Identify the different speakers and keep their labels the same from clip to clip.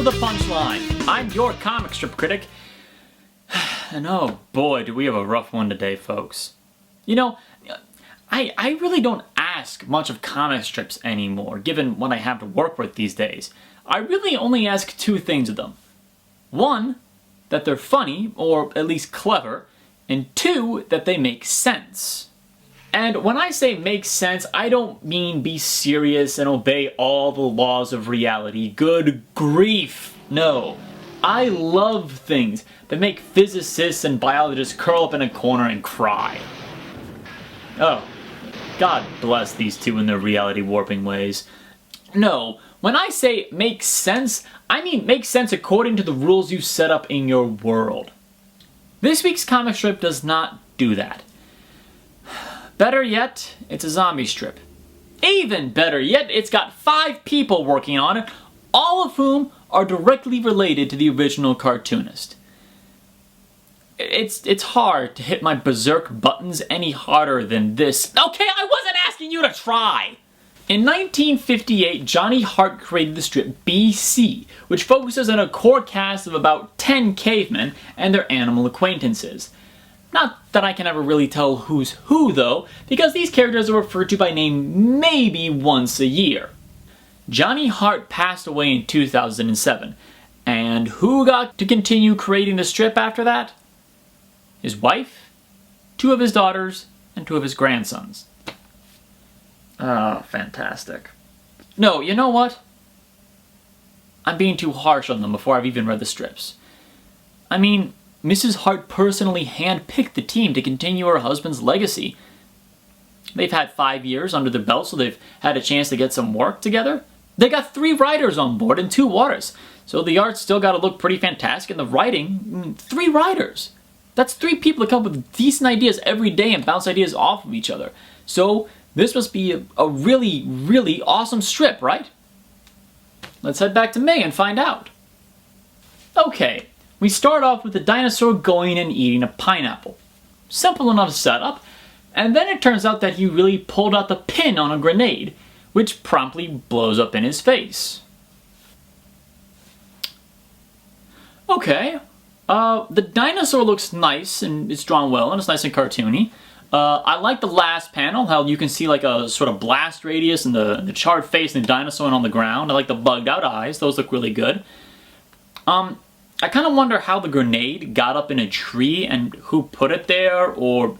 Speaker 1: to the Punchline. I'm your comic strip critic. And oh boy, do we have a rough one today, folks. You know, I really don't ask much of comic strips anymore, given what I have to work with these days. I really only ask two things of them. One, that they're funny, or at least clever, and two, that they make sense. And when I say make sense, I don't mean be serious and obey all the laws of reality. Good grief, no. I love things that make physicists and biologists curl up in a corner and cry. Oh, God bless these two in their reality warping ways. No, when I say make sense, I mean make sense according to the rules you set up in your world. This week's comic strip does not do that. Better yet, it's a zombie strip. Even better yet, it's got 5 people working on it, all of whom are directly related to the original cartoonist. It's hard to hit my berserk buttons any harder than this. Okay, I wasn't asking you to try! In 1958, Johnny Hart created the strip BC, which focuses on a core cast of about 10 cavemen and their animal acquaintances. Not that I can ever really tell who's who, though, because these characters are referred to by name maybe once a year. Johnny Hart passed away in 2007, and who got to continue creating the strip after that? His wife, 2 of his daughters, and 2 of his grandsons. Oh, fantastic. No, you know what? I'm being too harsh on them before I've even read the strips. I mean, Mrs. Hart personally handpicked the team to continue her husband's legacy. They've had 5 years under their belt, so they've had a chance to get some work together. They got 3 writers on board and 2 artists, so the art's still got to look pretty fantastic, and the writing, 3 writers. That's 3 people that come up with decent ideas every day and bounce ideas off of each other. So this must be a really, really awesome strip, right? Let's head back to May and find out. Okay. We start off with the dinosaur going and eating a pineapple. Simple enough setup, and then it turns out that he really pulled out the pin on a grenade, which promptly blows up in his face. Okay, the dinosaur looks nice and it's drawn well and it's nice and cartoony. I like the last panel, how you can see like a sort of blast radius and the charred face and the dinosaur on the ground. I like the bugged out eyes, those look really good. I kind of wonder how the grenade got up in a tree and who put it there, or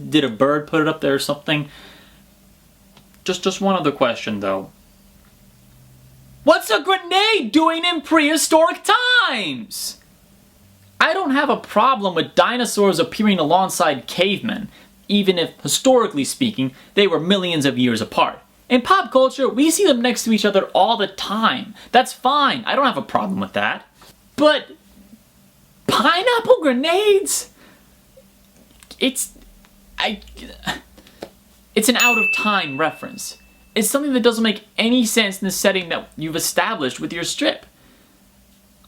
Speaker 1: did a bird put it up there or something? Just one other question though. What's a grenade doing in prehistoric times? I don't have a problem with dinosaurs appearing alongside cavemen, even if, historically speaking, they were millions of years apart. In pop culture, we see them next to each other all the time. That's fine, I don't have a problem with that. But pineapple grenades? It's an out of time reference. It's something that doesn't make any sense in the setting that you've established with your strip.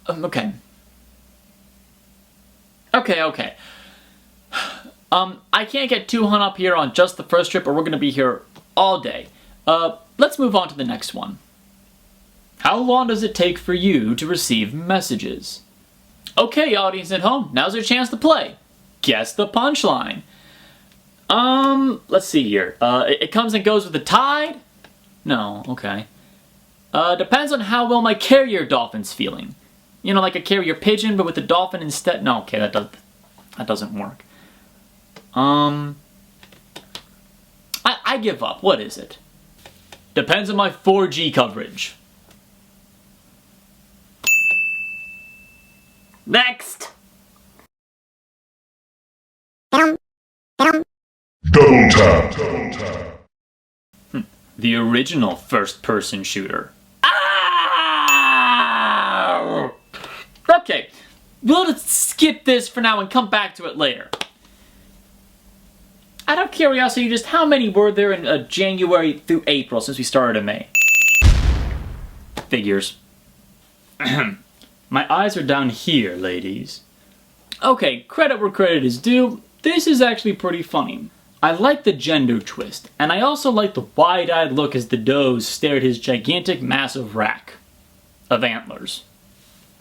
Speaker 1: Okay. I can't get too hung up here on just the first strip or we're gonna be here all day. Let's move on to the next one. How long does it take for you to receive messages? Okay, audience at home, now's your chance to play. Guess the punchline. Let's see here. It comes and goes with the tide? No, okay. Depends on how well my carrier dolphin's feeling. You know, like a carrier pigeon, but with the dolphin instead. No, okay, that doesn't work. I give up. What is it? Depends on my 4G coverage. Next!
Speaker 2: Double tap.
Speaker 1: The original first-person shooter. Ah! Okay, we'll just skip this for now and come back to it later. Out of curiosity, just how many were there in January through April since we started in May? Figures. My eyes are down here, ladies. Okay, credit where credit is due. This is actually pretty funny. I like the gender twist, and I also like the wide-eyed look as the does stare at his gigantic, massive rack of antlers.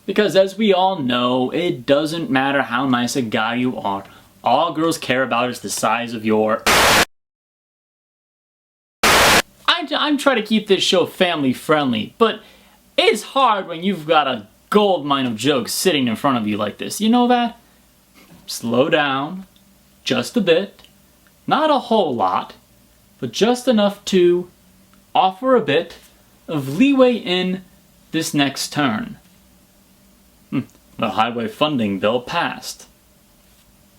Speaker 1: Because as we all know, it doesn't matter how nice a guy you are. All girls care about is the size of your... I'm trying to keep this show family friendly, but it's hard when you've got a gold mine of jokes sitting in front of you like this. You know that? Slow down. Just a bit. Not a whole lot, but just enough to offer a bit of leeway in this next turn. The highway funding bill passed.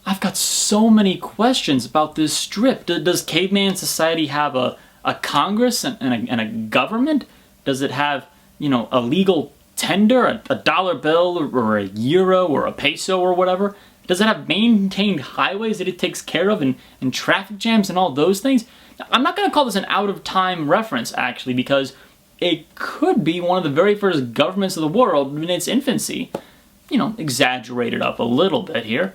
Speaker 1: I've got so many questions about this strip. Does caveman society have a Congress and a government? Does it have, a legal tender, a dollar bill or a euro or a peso or whatever? Does it have maintained highways that it takes care of and traffic jams and all those things? Now, I'm not going to call this an out-of-time reference, actually, because it could be one of the very first governments of the world in its infancy. Exaggerated up a little bit here.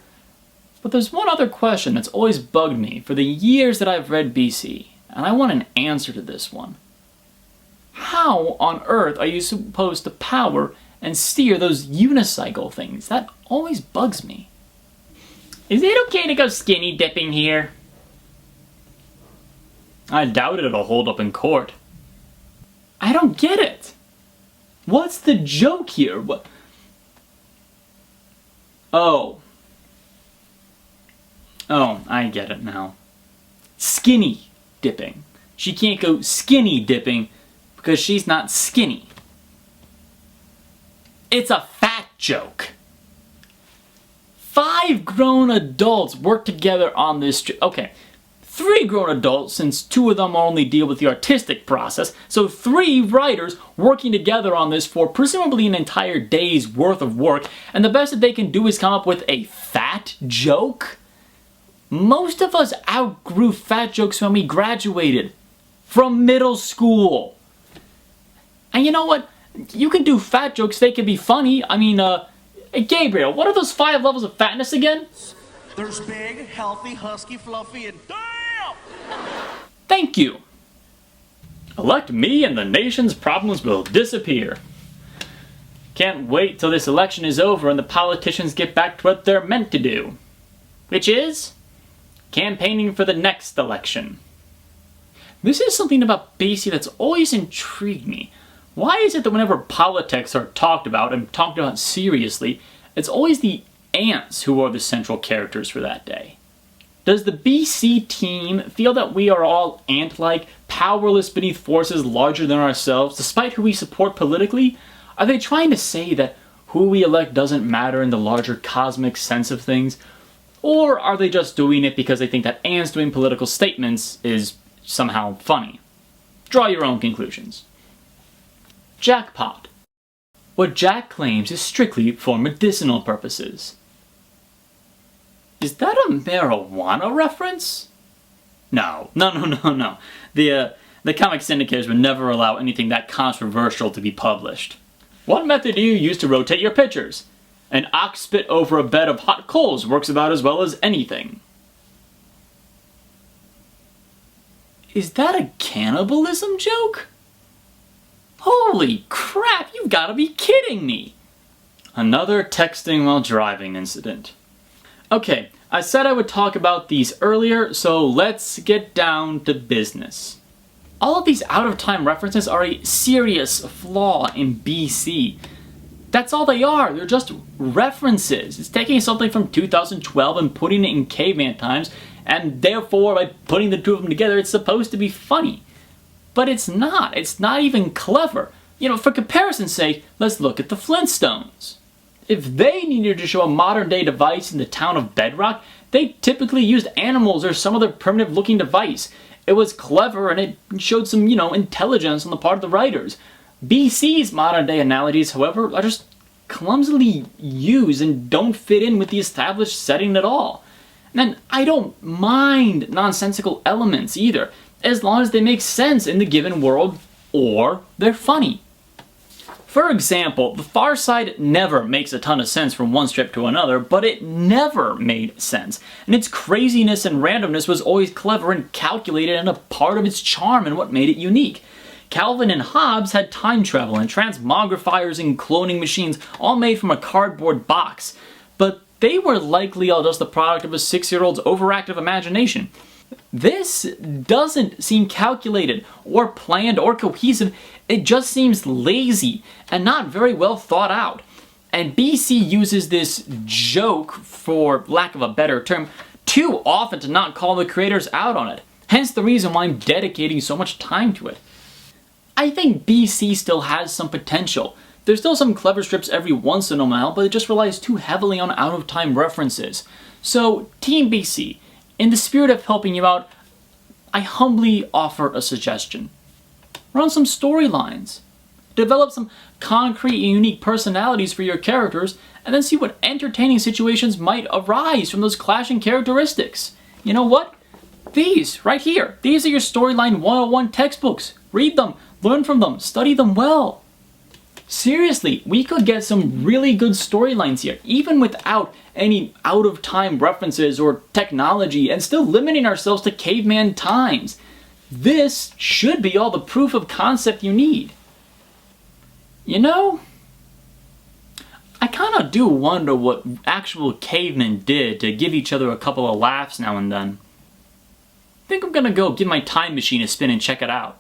Speaker 1: But there's one other question that's always bugged me for the years that I've read BC, and I want an answer to this one. How on earth are you supposed to power and steer those unicycle things? That always bugs me. Is it okay to go skinny dipping here? I doubt it'll hold up in court. I don't get it. What's the joke here? What? Oh, I get it now. Skinny dipping. She can't go skinny dipping because she's not skinny. It's a fat joke. 5 grown adults work together on this strip. Okay, 3 grown adults, since 2 of them only deal with the artistic process, so 3 writers working together on this for presumably an entire day's worth of work, and the best that they can do is come up with a fat joke? Most of us outgrew fat jokes when we graduated from middle school. And you know what? You can do fat jokes, they can be funny. I mean, hey Gabriel, what are those 5 levels of fatness again?
Speaker 2: There's big, healthy, husky, fluffy, and damn!
Speaker 1: Thank you. Elect me and the nation's problems will disappear. Can't wait till this election is over and the politicians get back to what they're meant to do. Which is campaigning for the next election. This is something about BC that's always intrigued me. Why is it that whenever politics are talked about and talked about seriously, it's always the ants who are the central characters for that day? Does the BC team feel that we are all ant-like, powerless beneath forces larger than ourselves, despite who we support politically? Are they trying to say that who we elect doesn't matter in the larger cosmic sense of things? Or are they just doing it because they think that ants doing political statements is somehow funny? Draw your own conclusions. Jackpot. What Jack claims is strictly for medicinal purposes. Is that a marijuana reference? No. The comic syndicators would never allow anything that controversial to be published. What method do you use to rotate your pictures? An ox spit over a bed of hot coals works about as well as anything. Is that a cannibalism joke? Holy crap, you've got to be kidding me! Another texting while driving incident. Okay, I said I would talk about these earlier, so let's get down to business. All of these out-of-time references are a serious flaw in BC. That's all they are, they're just references. It's taking something from 2012 and putting it in caveman times, and therefore by putting the 2 of them together it's supposed to be funny. But it's not even clever. For comparison's sake, let's look at the Flintstones. If they needed to show a modern day device in the town of Bedrock, they typically used animals or some other primitive looking device. It was clever and it showed some, intelligence on the part of the writers. BC's modern day analogies, however, are just clumsily used and don't fit in with the established setting at all. And I don't mind nonsensical elements either, as long as they make sense in the given world or they're funny. For example, The Far Side never makes a ton of sense from one strip to another, but it never made sense. And its craziness and randomness was always clever and calculated and a part of its charm and what made it unique. Calvin and Hobbes had time travel and transmogrifiers and cloning machines all made from a cardboard box, but they were likely all just the product of a 6-year-old's overactive imagination. This doesn't seem calculated or planned or cohesive, it just seems lazy and not very well thought out. And BC uses this joke, for lack of a better term, too often to not call the creators out on it. Hence the reason why I'm dedicating so much time to it. I think BC still has some potential. There's still some clever strips every once in a while, but it just relies too heavily on out-of-time references. So, Team BC, in the spirit of helping you out, I humbly offer a suggestion. Run some storylines. Develop some concrete and unique personalities for your characters, and then see what entertaining situations might arise from those clashing characteristics. You know what? These, right here, these are your Storyline 101 textbooks. Read them, learn from them, study them well. Seriously, we could get some really good storylines here, even without any out-of-time references or technology, and still limiting ourselves to caveman times. This should be all the proof of concept you need. You know, I kinda do wonder what actual cavemen did to give each other a couple of laughs now and then. I think I'm gonna go give my time machine a spin and check it out.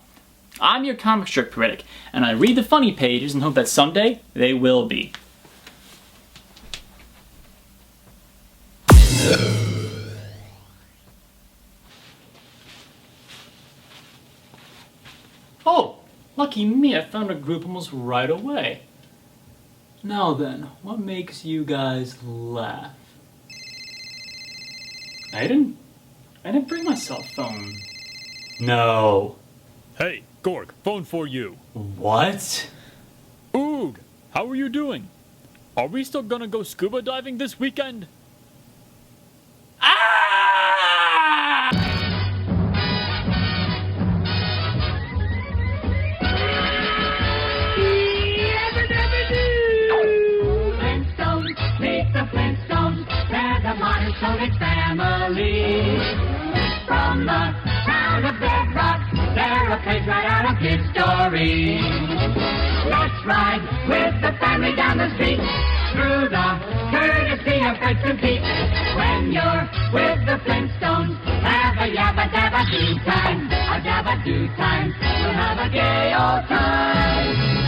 Speaker 1: I'm your comic strip critic, and I read the funny pages and hope that someday they will be. Oh, lucky me, I found a group almost right away. Now then, what makes you guys laugh? I didn't bring my cell phone. No.
Speaker 3: Hey, Gorg, phone for you.
Speaker 1: What?
Speaker 3: Oog, how are you doing? Are we still gonna go scuba diving this weekend?
Speaker 1: Ah!
Speaker 4: Flintstones, meet the Flintstones, they're the monotonic family. From the town of Bedrock, they're a page right out of his story. Let's ride with the family down the street, through the courtesy of Fritz and Pete. When you're with the Flintstones, have a yabba dabba do time, a dabba do time, you'll have a gay old time.